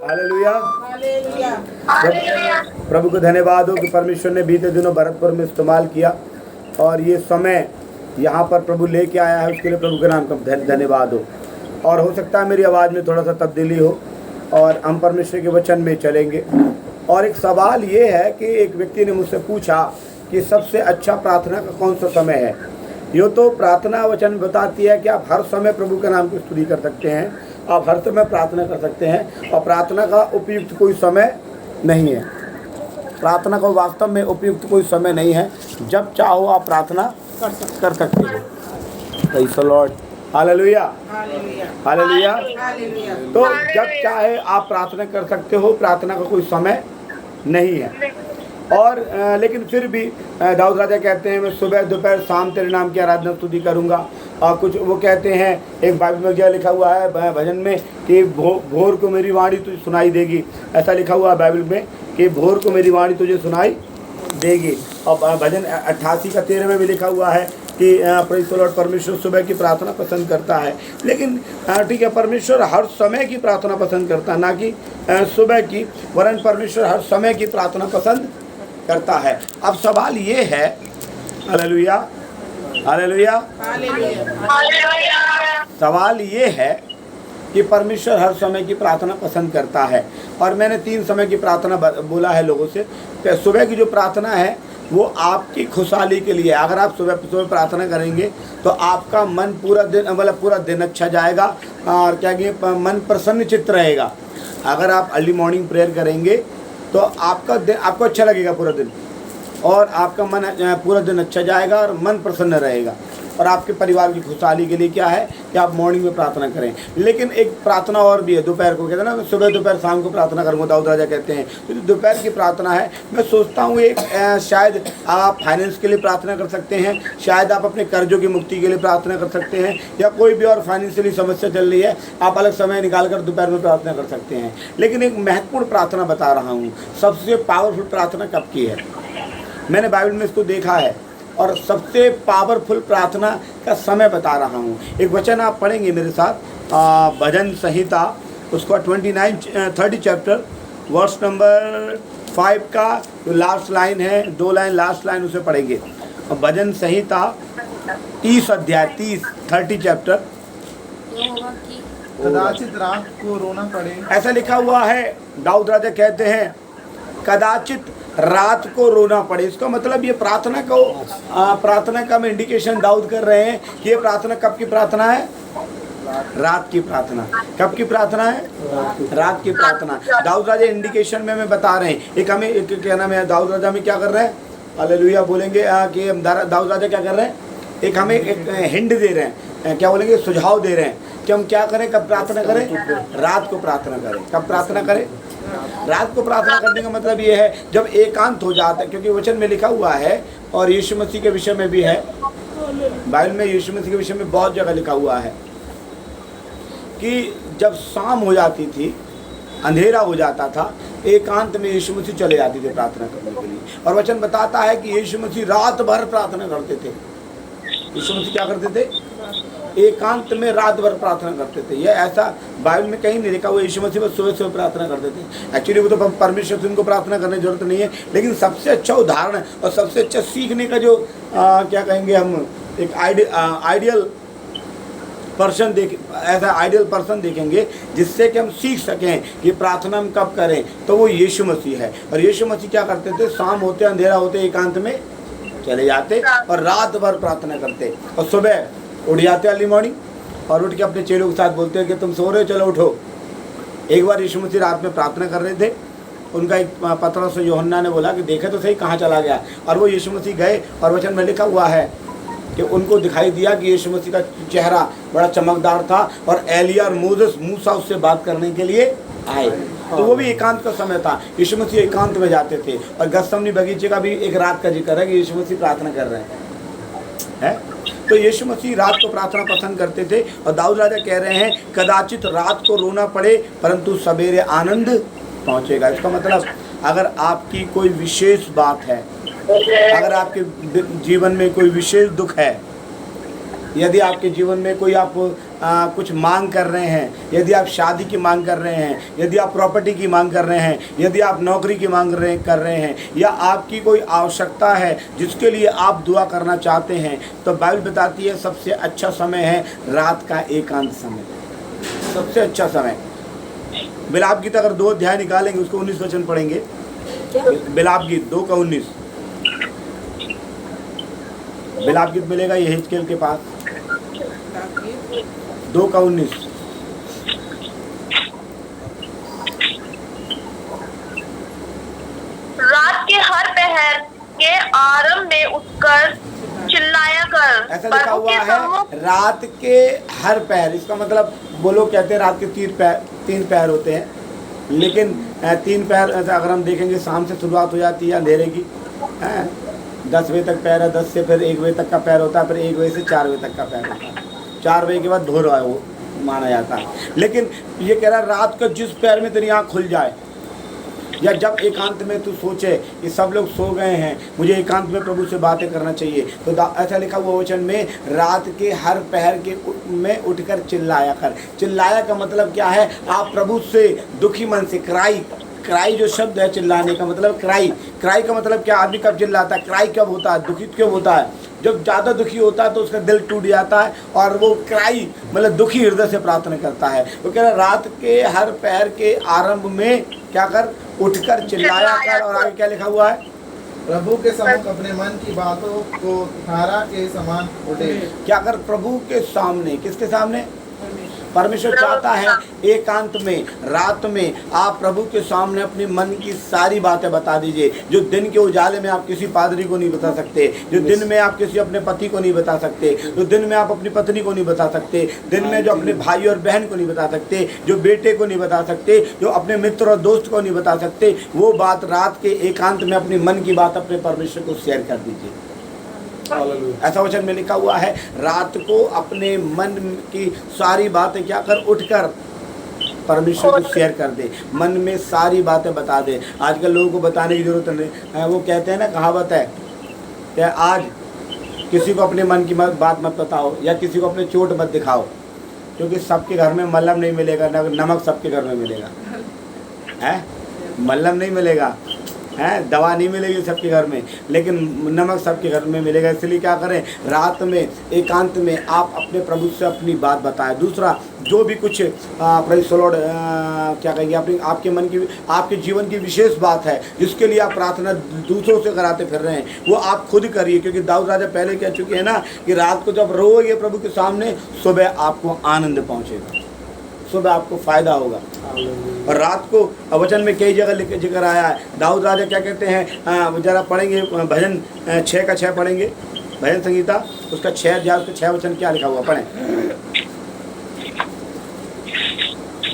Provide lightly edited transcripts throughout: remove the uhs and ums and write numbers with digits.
Hallelujah. प्रभु को धन्यवाद हो कि परमेश्वर ने बीते दिनों भरतपुर में इस्तेमाल किया और ये समय यहाँ पर प्रभु लेके आया है, उसके लिए प्रभु के नाम का धन्यवाद हो। और हो सकता है मेरी आवाज़ में थोड़ा सा तब्दीली हो और हम परमेश्वर के वचन में चलेंगे। और एक सवाल ये है कि एक व्यक्ति ने मुझसे पूछा कि सबसे अच्छा प्रार्थना का कौन सा समय है। यो तो प्रार्थना वचन बताती है कि आप हर समय प्रभु के नाम की स्तुति कर सकते हैं, आप हर समय प्रार्थना कर सकते हैं और प्रार्थना का उपयुक्त कोई समय नहीं है। प्रार्थना का वास्तव में उपयुक्त कोई समय नहीं है। जब चाहो आप प्रार्थना कर सकते हो। Praise the Lord, hallelujah hallelujah. तो जब चाहे आप प्रार्थना कर सकते हो, प्रार्थना का कोई समय नहीं है। और लेकिन फिर भी दाऊद राजा कहते हैं मैं सुबह दोपहर शाम तेरे नाम की आराधना स्तुति करूंगा। और कुछ वो कहते हैं, एक बाइबल में क्या लिखा हुआ है भजन में कि भोर को मेरी वाणी तुझे सुनाई देगी। ऐसा लिखा हुआ है बाइबल में कि भोर को मेरी वाणी तुझे सुनाई देगी। और भजन 88 का 13 में भी लिखा हुआ है कि प्रेज़ द लॉर्ड, परमेश्वर सुबह की प्रार्थना पसंद करता है। लेकिन ठीक है, परमेश्वर हर समय की प्रार्थना पसंद करता है, ना कि सुबह की, वरन परमेश्वर हर समय की प्रार्थना पसंद करता है। अब सवाल ये है, हालेलुया हालेलुया, सवाल ये है कि परमेश्वर हर समय की प्रार्थना पसंद करता है। और मैंने 3 समय की प्रार्थना बोला है लोगों से। तो सुबह की जो प्रार्थना है वो आपकी खुशहाली के लिए। अगर आप सुबह प्रार्थना करेंगे तो आपका मन पूरा दिन, मतलब पूरा दिन अच्छा जाएगा और क्या कहते मन प्रसन्न चित्त रहेगा। अगर आप अर्ली मॉर्निंग प्रेयर करेंगे तो आपको अच्छा लगेगा पूरा दिन, और आपका मन पूरा दिन अच्छा जाएगा और मन प्रसन्न रहेगा। और आपके परिवार की खुशहाली के लिए क्या है कि आप मॉर्निंग में प्रार्थना करें। लेकिन एक प्रार्थना और भी है दोपहर को, कहते हैं ना सुबह दोपहर शाम को प्रार्थना करूँगा, दाऊद राजा कहते हैं। तो दोपहर की प्रार्थना है, मैं सोचता हूँ एक शायद आप फाइनेंस के लिए प्रार्थना कर सकते हैं, शायद आप अपने कर्जों की मुक्ति के लिए प्रार्थना कर सकते हैं, या कोई भी और फाइनेंशियली समस्या चल रही है, आप अलग समय निकाल कर दोपहर में प्रार्थना कर सकते हैं। लेकिन एक महत्वपूर्ण प्रार्थना बता रहा हूँ, सबसे पावरफुल प्रार्थना कब की है। मैंने बाइबल में इसको देखा है और सबसे पावरफुल प्रार्थना का समय बता रहा हूँ। एक वचन आप पढ़ेंगे मेरे साथ, भजन संहिता उसका 30 चैप्टर वर्स नंबर 5 का जो लास्ट लाइन है, 2 लाइन लास्ट लाइन उसे पढ़ेंगे। भजन संहिता 30 अध्याय 30 चैप्टर। कदाचित रात को रोना पड़े, ऐसा लिखा हुआ है। दाऊद राजा कहते हैं कदाचित रात को रोना पड़े। इसका मतलब ये प्रार्थना का हम इंडिकेशन दाऊद कर रहे हैं कि ये प्रार्थना कब की प्रार्थना है, रात की प्रार्थना। कब की प्रार्थना है, रात की प्रार्थना। दाऊद राजा इंडिकेशन में हमें बता रहे हैं। एक हमें क्या नाम है, दाऊद राजा में क्या कर रहे हैं, हालेलुया बोलेंगे कि दाऊद राजा क्या कर रहे हैं, एक हमें एक हिंट दे रहे हैं, क्या बोलेंगे, सुझाव दे रहे हैं कि हम क्या करें, कब प्रार्थना करें, रात को प्रार्थना करें। कब प्रार्थना करें, रात को प्रार्थना करने का मतलब ये है जब एकांत हो जाता है। क्योंकि वचन में लिखा हुआ है और यीशु मसीह के विषय में भी है, बाइबल में यीशु मसीह के विषय में बहुत जगह लिखा हुआ है कि जब शाम हो जाती थी, अंधेरा हो जाता था, एकांत में यीशु मसीह चले जाते थे प्रार्थना करने के लिए। और वचन बताता है कि यीशु मसीह रात भर प्रार्थना करते थे। यीशु मसीह क्या करते थे, एकांत में रात भर प्रार्थना करते थे। ये ऐसा बाइबल में कहीं नहीं लिखा हुआ यीशु मसीह बस सुबह प्रार्थना करते थे। एक्चुअली वो तो परमेश्वर से उनको प्रार्थना करने की जरूरत नहीं है, लेकिन सबसे अच्छा उदाहरण और सबसे अच्छा सीखने का जो क्या कहेंगे हम, एक आइडियल पर्सन देखेंगे जिससे कि हम सीख सकें कि प्रार्थना हम कब करें, तो वो यीशु मसीह है। और यीशु मसीह क्या करते थे, शाम होते अंधेरा होते एकांत में चले जाते और रात भर प्रार्थना करते, और सुबह उठ जाते अर्ली मॉर्निंग और उठ के अपने चेलों के साथ बोलते हैं कि तुम सो रहे हो, चलो उठो। एक बार यीशु मसीह रात में प्रार्थना कर रहे थे, उनका एक पतरस यूहन्ना ने बोला कि देखे तो सही कहाँ चला गया। और वो यीशु मसीह गए और वचन में लिखा हुआ है कि उनको दिखाई दिया कि यीशु मसीह का चेहरा बड़ा चमकदार था और एलिया और मूसा उससे बात करने के लिए आए। तो वो भी एकांत का समय था, यीशु मसीह एकांत में जाते थे। और गतसमनी बगीचे का भी एक रात का जिक्र है कि यीशु मसीह प्रार्थना कर रहे हैं। तो यीशु मसीह रात को प्रार्थना पसंद करते थे। और दाऊद राजा कह रहे हैं कदाचित रात को रोना पड़े परंतु सवेरे आनंद पहुंचेगा। इसका मतलब अगर आपकी कोई विशेष बात है, अगर आपके जीवन में कोई विशेष दुख है, यदि आपके जीवन में कोई आप कुछ मांग कर रहे हैं, यदि आप शादी की मांग कर रहे हैं, यदि आप प्रॉपर्टी की मांग कर रहे हैं, यदि आप नौकरी की मांग कर रहे हैं, या आपकी कोई आवश्यकता है जिसके लिए आप दुआ करना चाहते हैं, तो बाइबल बताती है सबसे अच्छा समय है रात का एकांत समय, सबसे अच्छा समय। बिलाप गीत अगर 2 अध्याय निकालेंगे, उसको 19 वचन पढ़ेंगे। बिलाप गीत 2 का 19, बिलाप गीत मिलेगा ये हिजकेल के पास, 2 का 19। रात के हर पहर के आरंभ में उठकर चिल्लाया कर, ऐसा लिखा हुआ है रात के हर पहर। इसका मतलब वो लोग कहते हैं रात के 3 पहर होते हैं, लेकिन 3 पहर अगर हम देखेंगे शाम से शुरुआत हो जाती है अंधेरे की, 10 बजे तक पहर है, 10 से फिर 1 बजे तक का पहर होता है, फिर 1 बजे से 4 बजे तक का पहर होता है, 4 बजे के बाद भोर है वो माना जाता है। लेकिन ये कह रहा है रात का जिस पहर में तेरी आँख खुल जाए, या जब एकांत में तू सोचे कि सब लोग सो गए हैं, मुझे एकांत में प्रभु से बातें करना चाहिए, तो ऐसा लिखा हुआ वचन में रात के हर पहर के में उठकर चिल्लाया कर। चिल्लाया का मतलब क्या है? आप प्रभु से दुखी मन से क्राई जो शब्द है चिल्लाने का मतलब क्राई का मतलब क्या? आदमी कब चिल्लाता है? क्राई कब होता है? दुखित क्यों होता है? जब ज़्यादा दुखी होता है तो उसका दिल टूट जाता है और वो क्राई मतलब दुखी हृदय से प्रार्थना करता है। वो कह रहा है रात के हर पहर के आरंभ में क्या कर? उठकर चिल्लाया कर। और आगे क्या लिखा हुआ है? प्रभु के सम्मुख अपने मन की बातों को धारा के समान उठे। क्या कर? प्रभु के सामने। किसके सामने? परमेश्वर चाहता है एकांत में रात में आप प्रभु के सामने अपनी मन की सारी बातें बता दीजिए, जो दिन के उजाले में आप किसी पादरी को नहीं बता सकते, जो दिन में आप किसी अपने पति को नहीं बता सकते, जो दिन में आप अपनी पत्नी को नहीं बता सकते, दिन में जो अपने भाई और बहन को नहीं बता सकते, जो बेटे को नहीं बता सकते, जो अपने मित्र और दोस्त को नहीं बता सकते, वो बात रात के एकांत में अपनी मन की बात अपने परमेश्वर को शेयर कर दीजिए। ऐसा वचन में लिखा हुआ है रात को अपने मन की सारी बातें क्या कर? उठकर परमेश्वर को शेयर कर दे, मन में सारी बातें बता दे। आजकल लोगों को बताने की जरूरत नहीं। वो कहते हैं ना, कहावत है कि आज किसी को अपने मन की बात मत बताओ या किसी को अपने चोट मत दिखाओ, क्योंकि सबके घर में मल्लम नहीं मिलेगा, नमक सबके घर में मिलेगा है, मल्लम नहीं मिलेगा है, दवा नहीं मिलेगी सबके घर में, लेकिन नमक सबके घर में मिलेगा। इसलिए क्या करें? रात में एकांत में आप अपने प्रभु से अपनी बात बताएं। दूसरा, जो भी कुछ प्रेज़ द लॉर्ड क्या कहेंगे, अपनी आपके मन की आपके जीवन की विशेष बात है जिसके लिए आप प्रार्थना दूसरों से कराते फिर रहे हैं, वो आप खुद करिए। क्योंकि दाऊद राजा पहले कह चुके हैं ना कि रात को जब रोएगे प्रभु के सामने, सुबह आपको आनंद पहुँचेगा, सुबह आपको फ़ायदा होगा। और रात को वचन में कई जगह जिक्र आया है। दाऊद राजा क्या कहते हैं? जरा पढ़ेंगे भजन 6 का 6 पढ़ेंगे, भजन संगीता उसका 6 अध्याय उसका 6 वचन क्या लिखा हुआ? पढ़ें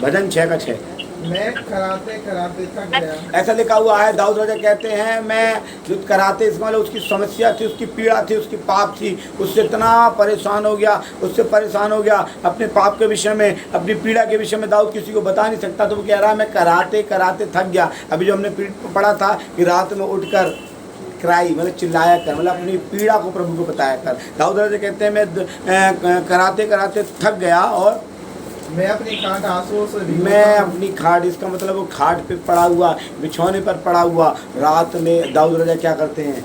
भजन 6 का 6। मैं कराते कराते थक गया। ऐसा लिखा हुआ है। दाऊद राजा कहते हैं मैं जो कराते, इसका मतलब उसकी समस्या थी, उसकी पीड़ा थी, उसकी पाप थी, उससे इतना परेशान हो गया, अपने पाप के विषय में, अपनी पीड़ा के विषय में दाऊद किसी को बता नहीं सकता। तो वो कह रहा है मैं कराते कराते थक गया। अभी जो हमने पढ़ा था कि रात में उठकर क्राई मतलब चिल्लाया कर, मतलब अपनी पीड़ा को प्रभु को बताया कर। दाऊद राजा कहते हैं मैं कराते कराते थक गया और मैं अपनी खाट आंसुओं से मैं अपनी खाट, इसका मतलब वो खाट पे पड़ा हुआ, बिछौने पर पड़ा हुआ। रात में दाऊद राजा क्या करते हैं?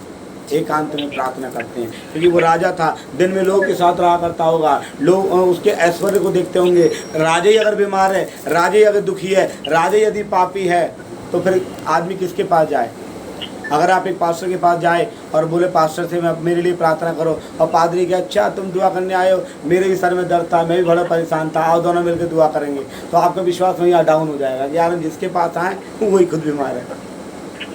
एकांत में प्रार्थना करते हैं, क्योंकि वो राजा था, दिन में लोगों के साथ रहा करता होगा, लोग उसके ऐश्वर्य को देखते होंगे। राजा ही अगर बीमार है, राजा ही अगर दुखी है, राजा यदि पापी है, तो फिर आदमी किसके पास जाए? अगर आप एक पास्टर के पास जाए और बोले पास्टर से मैं मेरे लिए प्रार्थना करो, और पादरी के अच्छा तुम दुआ करने आए हो, मेरे भी सर में दर्द था, मैं भी बड़ा परेशान था, आओ दोनों मिलकर दुआ करेंगे, तो आपका विश्वास वहीं डाउन हो जाएगा कि यार हम जिसके पास आए वही खुद बीमार है।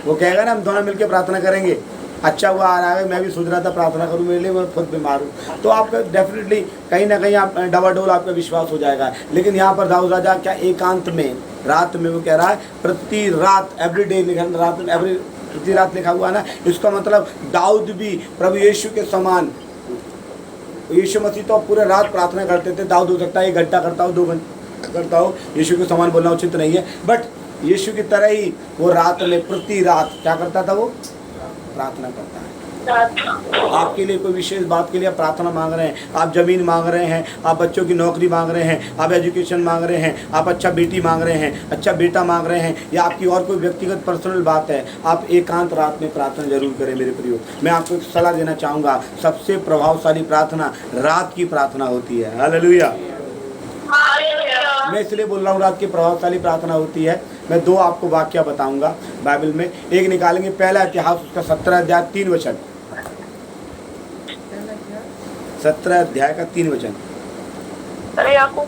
वो कहेगा ना हम दोनों मिलकर प्रार्थना करेंगे, अच्छा हुआ आ रहा है, मैं भी सोच रहा था प्रार्थना करूँ, मेरे लिए मैं खुद बीमार हूँ, तो आपका डेफिनेटली कहीं ना कहीं आप डबाडोल आपका विश्वास हो जाएगा। लेकिन यहाँ पर दाऊद राजा क्या एकांत में रात में वो कह रहा है प्रति रात एवरीडे लिखा, रात में प्रति रात लिखा हुआ ना, इसका मतलब दाऊद भी प्रभु यीशु के समान, यीशु मसीह तो पूरे रात प्रार्थना करते थे, दाऊद हो सकता है 1 घंटा करता हो, 2 घंटा करता हो, यीशु के समान बोलना उचित नहीं है, बट यीशु की तरह ही वो रात में प्रति रात क्या करता था? वो प्रार्थना करता है। आपके लिए कोई विशेष बात के लिए आप प्रार्थना मांग रहे हैं, आप ज़मीन मांग रहे हैं, आप बच्चों की नौकरी मांग रहे हैं, आप एजुकेशन मांग रहे हैं, आप अच्छा बेटी मांग रहे हैं, अच्छा बेटा मांग रहे हैं, या आपकी और कोई व्यक्तिगत पर्सनल बात है, आप एकांत रात में प्रार्थना जरूर करें मेरे प्रियो। मैं आपको एक सलाह देना चाहूँगा, सबसे प्रभावशाली प्रार्थना रात की प्रार्थना होती है। हालेलुया। मैं इसलिए बोल रहा हूँ रात की प्रभावशाली प्रार्थना होती है। मैं दो आपको वाक्य बताऊंगा बाइबल में। एक निकालेंगे पहला इतिहास उसका 17 अध्याय 3 वचन, 17 अध्याय का 3 वचन। अरे आपको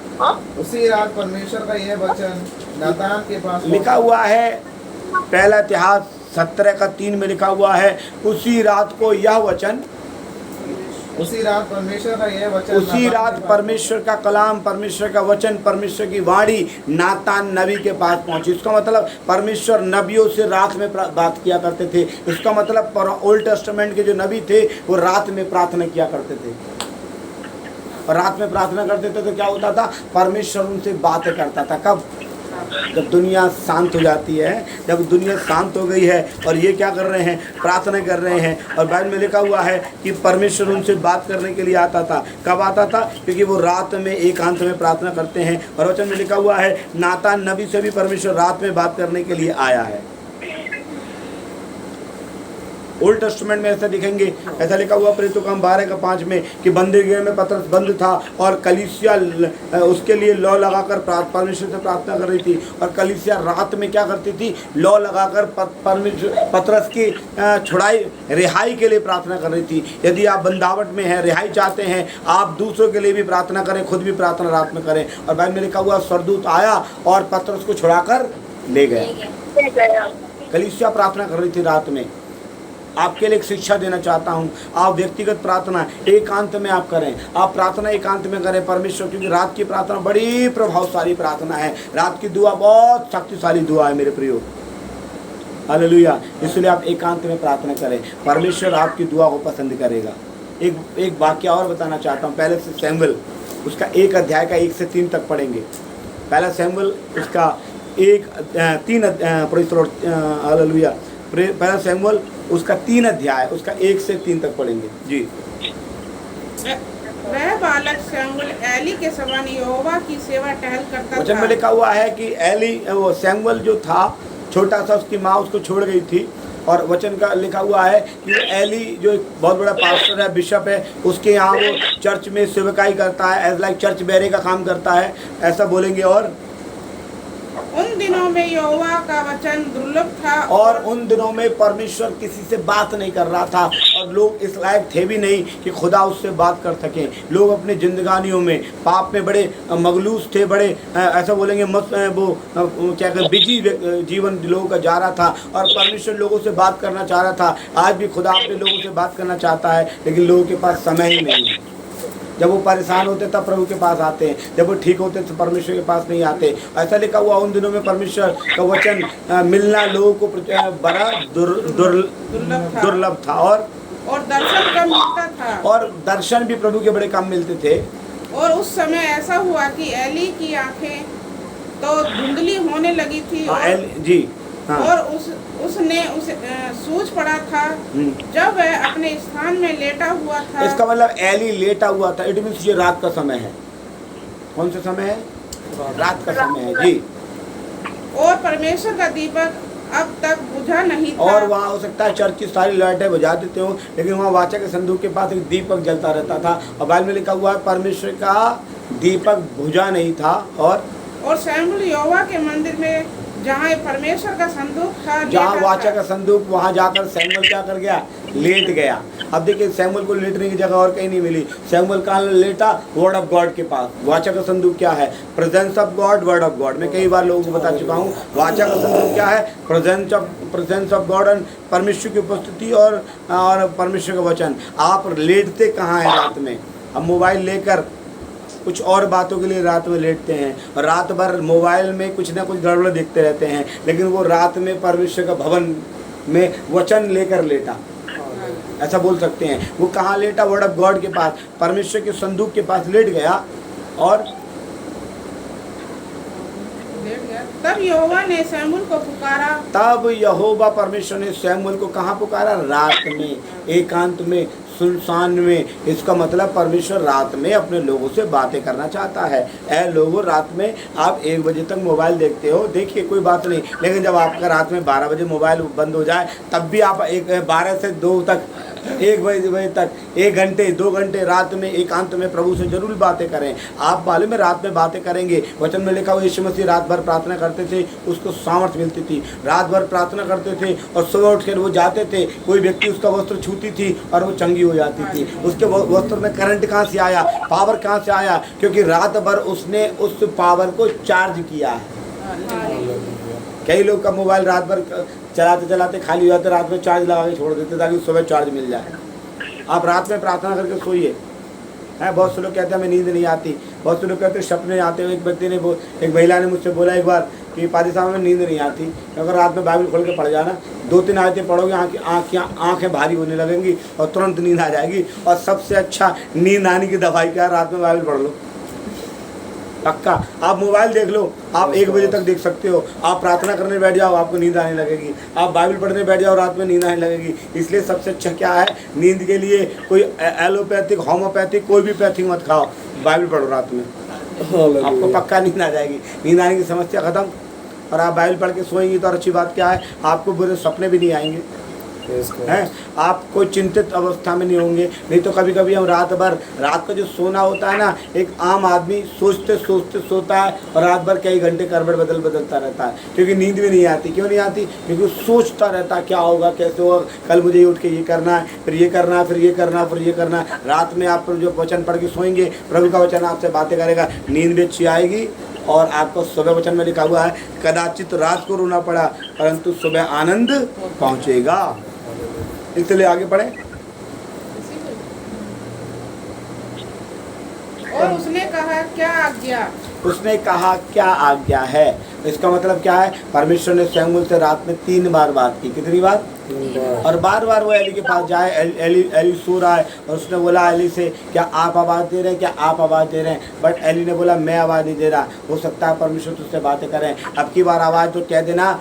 उसी रात परमेश्वर का यह वचन नातान के पास लिखा हुआ है, पहला इतिहास 17 का 3 में लिखा हुआ है, उसी रात को यह वचन, उसी रात परमेश्वर का यह वचन, उसी रात परमेश्वर का कलाम, परमेश्वर का वचन, परमेश्वर की वाणी नातान नबी के पास पहुंची। इसका मतलब परमेश्वर नबियों से रात में बात किया करते थे। इसका मतलब ओल्ड टेस्टामेंट के जो नबी थे वो रात में प्रार्थना किया करते थे, और रात में प्रार्थना करते थे तो क्या होता था, परमेश्वर उनसे बातें करता था। कब? जब दुनिया शांत हो जाती है, जब दुनिया शांत हो गई है और ये क्या कर रहे हैं, प्रार्थना कर रहे हैं। और बाइबल में लिखा हुआ है कि परमेश्वर उनसे बात करने के लिए आता था। कब आता था? क्योंकि वो रात में एकांत में प्रार्थना करते हैं। और वचन में लिखा हुआ है नातान नबी से भी परमेश्वर रात में बात करने के लिए आया है। ओल्ड टेस्टामेंट में ऐसा दिखेंगे, ऐसा लिखा हुआ प्रेरितों का 12:5 में कि बंदीगृह में पतरस बंद था और कलीसिया उसके लिए लौ लगाकर परमेश्वर से प्रार्थना कर रही थी। और कलीसिया रात में क्या करती थी, लौ लगाकर परमेश्वर पतरस की छुड़ाई रिहाई के लिए प्रार्थना कर रही थी। यदि आप बंदावट में हैं, रिहाई चाहते हैं, आप दूसरों के लिए भी प्रार्थना करें, खुद भी प्रार्थना रात में करें। और बाइबल में लिखा हुआ स्वर्गदूत आया और पतरस को छुड़ाकर ले गया। कलीसिया प्रार्थना कर रही थी रात में। आपके लिए एक शिक्षा देना चाहता हूं, आप व्यक्तिगत प्रार्थना एकांत में आप करें, आप प्रार्थना एकांत में करें परमेश्वर, क्योंकि रात की प्रार्थना बड़ी प्रभावशाली प्रार्थना है। रात की दुआ बहुत शक्तिशाली दुआ है मेरे प्रियो। हालेलुया। इसलिए आप एकांत में प्रार्थना करें, परमेश्वर आपकी दुआ को पसंद करेगा। एक वाक्य और बताना चाहता हूँ, पहले से सैमुएल उसका 1 अध्याय का 1 से 3 तक पढ़ेंगे। पहला सैमुएल उसका 1-3 हालेलुया। पहला सैमुएल उसका 3 अध्याय उसका 1 से 3 तक पढ़ेंगे जी। वह बालक सैमुएल एली के समान यहोवा की सेवा टहल करता था। वचन में लिखा हुआ है कि एली वो सैमुएल जो था छोटा सा, उसकी माँ उसको छोड़ गई थी। और वचन का लिखा हुआ है कि एली जो एक बहुत बड़ा पास्टर है, बिशप है, उसके यहाँ वो चर्च में सेवकाई करता है, एज लाइक चर्च बेरे का काम करता है, ऐसा बोलेंगे। और उन दिनों में यहोवा का वचन दुर्लभ था, और उन दिनों में परमेश्वर किसी से बात नहीं कर रहा था, और लोग इस लायक थे भी नहीं कि खुदा उससे बात कर सकें। लोग अपने जिंदगानियों में पाप में बड़े मगलूस थे, बड़े ऐसा बोलेंगे वो क्या कहते बिजी जीवन लोगों का जा रहा था, और परमेश्वर लोगों से बात करना चाह रहा था। आज भी खुदा अपने लोगों से बात करना चाहता है, लेकिन लोगों के पास समय ही नहीं है। जब वो परेशान होते तब प्रभु के पास आते हैं, जब वो ठीक होते तो परमेश्वर के पास नहीं आते। ऐसा लिखा हुआ उन दिनों में परमेश्वर का वचन मिलना लोगों को बड़ा दुर्लभ था, और दर्शन कम मिलता था, और दर्शन भी प्रभु के बड़े कम मिलते थे। और उस समय ऐसा हुआ कि एली की आंखें तो धुंधली होने लगी थी, और उसने उसे सूझ पड़ा था जब वह अपने स्थान में लेटा हुआ था। इसका मतलब एली लेटा हुआ था, इट मीन्स ये रात का समय है। कौन सा समय है? रात का समय है जी। और परमेश्वर का दीपक अब तक बुझा नहीं था। और वहाँ हो सकता है चर्च की सारी लाइटें बुझा देते हो, लेकिन वहाँ वाचा के संदूक के पास एक दीपक जलता रहता था। और बाइबल में लिखा हुआ है परमेश्वर का दीपक बुझा नहीं था। और सैमुएल यहोवा के मंदिर में जहाँ परमेश्वर का संदूक था, जहाँ वाचा का संदूक, वहाँ जाकर सैमुएल क्या कर गया? लेट गया। अब देखिए सैमुएल को लेटने की जगह और कहीं नहीं मिली। सैमुएल कहाँ लेटा? वर्ड ऑफ गॉड के पास। वाचा का संदूक क्या है? Presence of God, word of God. मैं कई बार लोगों को बता चुका हूँ, वाचा का संदूक क्या है? प्रेजेंस ऑफ गॉड एंड परमेश्वर की उपस्थिति और परमेश्वर का वचन। आप लेटते कहाँ हैं रात में? अब मोबाइल लेकर कुछ और बातों के लिए रात में लेटते हैं, और रात भर मोबाइल में कुछ ना कुछ गड़बड़ देखते रहते हैं, लेकिन वो रात में परमेश्वर का भवन में वचन लेकर लेटा, ऐसा बोल सकते हैं। वो कहाँ लेटा? वर्ड ऑफ गॉड के पास, परमेश्वर के संदूक के पास लेट गया। और लेट गया तब यहोवा ने शमूएल को पुकारा। तब यहोवा परमेश्वर ने शमूएल को कहाँ पुकारा? रात में, एकांत में, सुनसान में। इसका मतलब परमेश्वर रात में अपने लोगों से बातें करना चाहता है। ऐ लोगों, रात में आप 1 बजे तक मोबाइल देखते हो, देखिए कोई बात नहीं, लेकिन जब आपका रात में 12 बजे मोबाइल बंद हो जाए तब भी आप 12 से 2 तक, 1 बजे तक 1 घंटे 2 घंटे रात में एकांत में प्रभु से जरूर बातें करें। आप मालूम में रात में बातें करेंगे। वचन में लिखा हुआ यीशु मसीह रात भर प्रार्थना करते थे, उसको सामर्थ्य मिलती थी। रात भर प्रार्थना करते थे और सुबह उठकर वो जाते थे, कोई व्यक्ति उसका वस्त्र छूती थी और वो चंगी हो जाती थी। उसके वस्त्र में करंट कहाँ से आया? पावर कहाँ से आया? क्योंकि रात भर उसने उस पावर को चार्ज किया है। कई लोग का मोबाइल रात भर चलाते चलाते खाली हो जाते, रात में चार्ज लगा के छोड़ देते ताकि सुबह चार्ज मिल जाए। आप रात में प्रार्थना करके सोइए। है, बहुत से लोग कहते हैं हमें नींद नहीं आती, बहुत से लोग कहते हैं सपने आते हैं। एक व्यक्ति ने एक महिला ने मुझसे बोला एक बार कि पादी साहब में नींद नहीं आती। अगर रात में बाइबल खोल के पढ़ जाना, 2-3 आयतें पढ़ोगे, आँखें भारी होने लगेंगी और तुरंत नींद आ जाएगी। और सबसे अच्छा नींद आने की दवाई क्या है? रात में बाइबल पढ़ लो, पक्का। आप मोबाइल देख लो, आप 1 बजे तक देख सकते हो। आप प्रार्थना करने बैठ जाओ, आपको नींद आने लगेगी। आप बाइबल पढ़ने बैठ जाओ, रात में नींद आने लगेगी। इसलिए सबसे अच्छा क्या है? नींद के लिए कोई एलोपैथिक, होम्योपैथिक, कोई भी पैथिक मत खाओ, बाइबल पढ़ो रात में, आपको पक्का नींद आ जाएगी। नींद आने की समस्या खत्म। और आप बाइबल पढ़ के सोएंगी तो और अच्छी बात क्या है? आपको बुरे सपने भी नहीं आएंगे, हैं, आप कोई चिंतित अवस्था में नहीं होंगे। नहीं तो कभी कभी हम रात का जो सोना होता है ना, एक आम आदमी सोचते सोचते सोता है और रात भर कई घंटे करवट बदलता रहता है, क्योंकि नींद भी नहीं आती। क्यों नहीं आती? क्योंकि सोचता रहता है क्या होगा, कैसे होगा, कल मुझे उठ के ये करना है, फिर ये करना है, फिर ये करना है, फिर ये करना है। रात में आप जो वचन पढ़ के सोएंगे, प्रभु का वचन आपसे बातें करेगा, नींद भी अच्छी आएगी। और आपको सुबह वचन में लिखा हुआ है, कदाचित रात को रोना पड़ा परंतु सुबह आनंद पहुँचेगा। इसलिए आगे बढ़े। और उसने कहा क्या आज्ञा? उसने कहा क्या आज्ञा है? इसका मतलब क्या है? परमेश्वर ने शमूएल से रात में 3 बार बात की। कितनी बार? और बार बार वो एली के पास जाए। एली सो रहा है और उसने बोला एली से, क्या आप आवाज़ दे रहे हैं? क्या आप आवाज़ दे रहे हैं? बट एली ने बोला मैं आवाज़ नहीं दे रहा। हो सकता है परमेश्वर तुझसे बातें करें। अब की बार आवाज़ तो कह देना,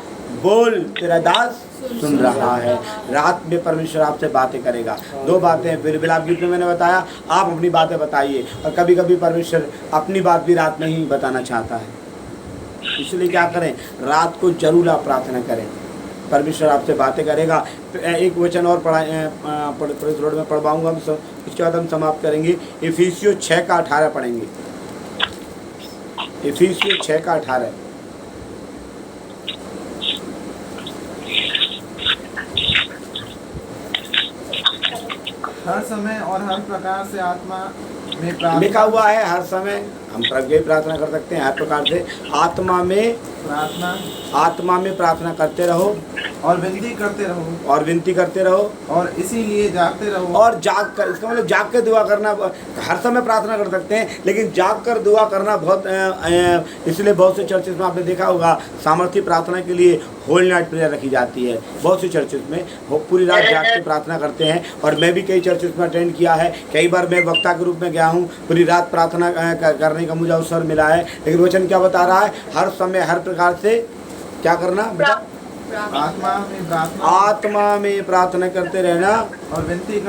बोल तेरा दास सुन रहा है। रात में परमेश्वर आपसे बातें करेगा। 2 बातें फिर विलाप गीत में मैंने बताया, आप अपनी बातें बताइए। और कभी कभी परमेश्वर अपनी बात भी रात में ही बताना चाहता है। इसलिए क्या करें? रात को जरूर आप प्रार्थना करें, परमेश्वर आपसे बातें करेगा। एक वचन और प्रेस रोड में पढ़वाऊंगा हम, इसके बाद हम समाप्त करेंगे। इफिसियों 6 का 18 पढ़ेंगे। इफिसियों 6 का 18। हर समय और हर प्रकार से आत्मा में प्रार्थना। लिखा हुआ है हर समय हम प्रभु की प्रार्थना कर सकते हैं। हर प्रकार से आत्मा में प्रार्थना करते रहो और विनती करते रहो और इसीलिए जागते रहो। और जाग कर, इसका मतलब जाग कर दुआ करना। हर समय प्रार्थना कर सकते हैं, लेकिन जाग कर दुआ करना बहुत, इसलिए बहुत से चर्चेस में आपने देखा होगा सामर्थ्य प्रार्थना के लिए होल नाइट प्रेयर रखी जाती है। बहुत सी चर्चेस में पूरी रात जाग के प्रार्थना करते हैं। और मैं भी कई चर्चेस में अटेंड किया है। कई बार मैं वक्ता के रूप में गया हूँ, पूरी रात प्रार्थना करने का मुझे अवसर मिला है। लेकिन वचन क्या बता रहा है? हर समय हर प्रकार से क्या करना बेटा? आत्मा में प्रार्थना करते रहना और विनती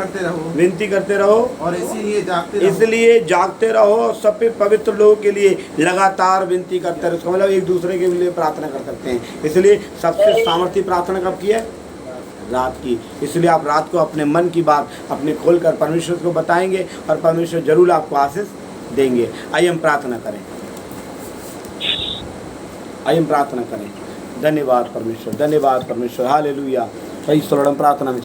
करते रहो और इसलिए जागते रहो। सब पवित्र लोगों के लिए लगातार विनती करते रहो। इसका मतलब एक दूसरे के लिए प्रार्थना कर सकते हैं। इसलिए सबसे सामर्थ्य प्रार्थना कब की है? रात की। इसलिए आप रात को अपने मन की बात अपने खोलकर परमेश्वर को बताएंगे और परमेश्वर जरूर आपको आशीष देंगे। आइए हम प्रार्थना करें। धन्यवाद परमेश्वर, धन्यवाद परमेश्वर। हालेलुया। प्रार्थना में